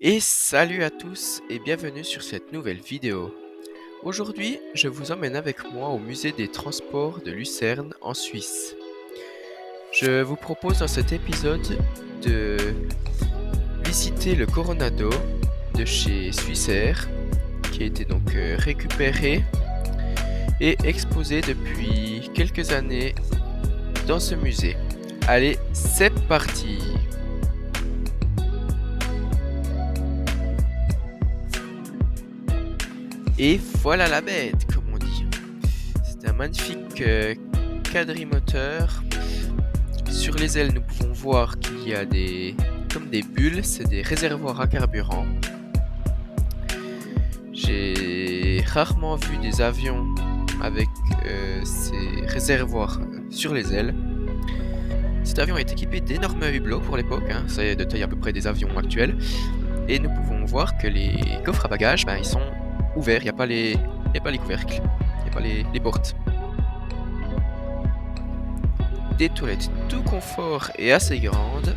Et salut à tous et bienvenue sur cette nouvelle vidéo. Aujourd'hui, je vous emmène avec moi au musée des transports de Lucerne en Suisse. Je vous propose dans cet épisode de visiter le Coronado de chez Swissair qui a été donc récupéré et exposé depuis quelques années dans ce musée. Allez, c'est parti! Et voilà la bête, comme on dit. C'est un magnifique quadrimoteur. Sur les ailes, nous pouvons voir qu'il y a comme des bulles, c'est des réservoirs à carburant. J'ai rarement vu des avions avec ces réservoirs sur les ailes. Cet avion est équipé d'énormes hublots pour l'époque, c'est de taille à peu près des avions actuels. Et nous pouvons voir que les coffres à bagages, ils sont ouverts, il n'y a pas les couvercles, il n'y a pas les portes. Des toilettes tout confort et assez grandes.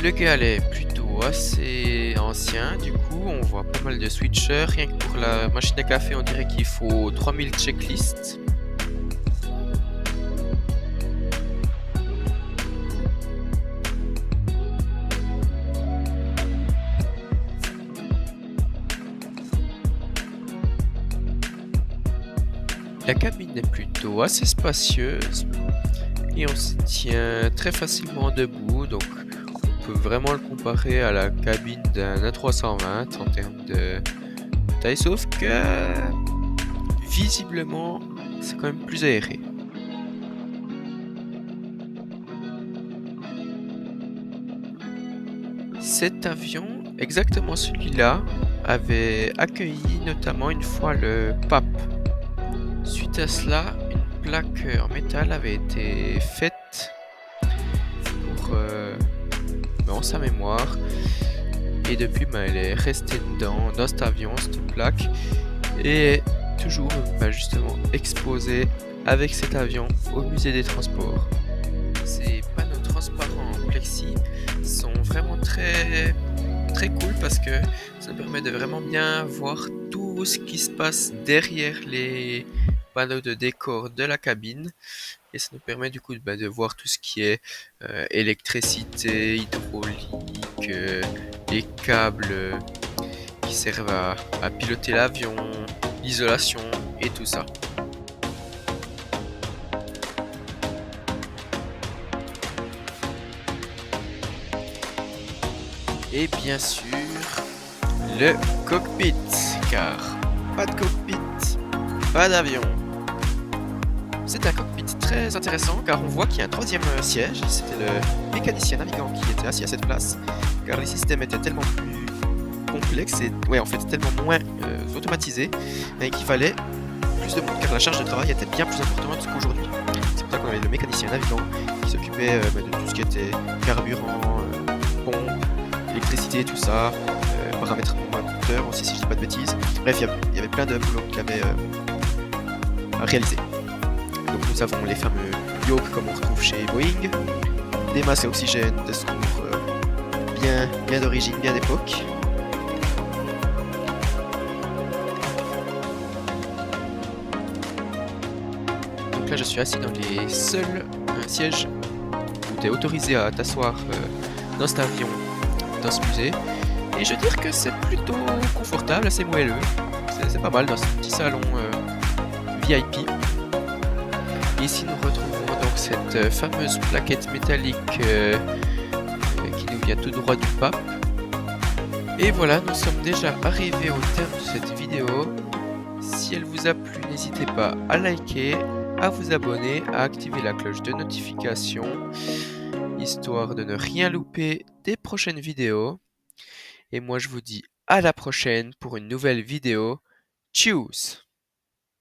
Le galet est plutôt assez ancien, du coup on voit pas mal de switchers, rien que pour la machine à café on dirait qu'il faut 3000 checklists. La cabine est plutôt assez spacieuse et on se tient très facilement debout, donc on peut vraiment le comparer à la cabine d'un A320 en termes de taille, sauf que visiblement c'est quand même plus aéré. Cet avion, exactement celui-là, avait accueilli notamment une fois le pape. Suite à cela, une plaque en métal avait été faite pour en sa mémoire. Et depuis, elle est restée dans cet avion, cette plaque, et est toujours justement exposée avec cet avion au musée des transports. Ces panneaux transparents en plexi sont vraiment très très cool parce que ça permet de vraiment bien voir tout ce qui se passe derrière les panneaux de décor de la cabine, et ça nous permet du coup de voir tout ce qui est électricité, hydraulique, les câbles qui servent à piloter l'avion, l'isolation et tout ça. Et bien sûr, le cockpit, car pas de cockpit, pas d'avion. C'est un cockpit très intéressant car on voit qu'il y a un troisième siège. C'était le mécanicien navigant qui était assis à cette place, car les systèmes étaient tellement plus complexes et tellement moins automatisés, et qu'il fallait plus de monde car la charge de travail était bien plus importante qu'aujourd'hui. C'est pour ça qu'on avait le mécanicien navigant qui s'occupait de tout ce qui était carburant, pompe, électricité, tout ça, paramétrement moteur aussi si je dis pas de bêtises. Bref, il y avait plein de boulot qu'il y avait à réaliser. Donc nous avons les fameux yoke comme on retrouve chez Boeing, des masques à oxygène de secours bien d'origine, bien d'époque. Donc là je suis assis dans les seuls sièges où tu es autorisé à t'asseoir dans cet avion, dans ce musée. Et je veux dire que c'est plutôt confortable, assez moelleux. C'est pas mal dans ce petit salon VIP. Ici nous retrouvons donc cette fameuse plaquette métallique qui nous vient tout droit du pape. Et voilà, nous sommes déjà arrivés au terme de cette vidéo. Si elle vous a plu, n'hésitez pas à liker, à vous abonner, à activer la cloche de notification, histoire de ne rien louper des prochaines vidéos. Et moi je vous dis à la prochaine pour une nouvelle vidéo. Tchuss!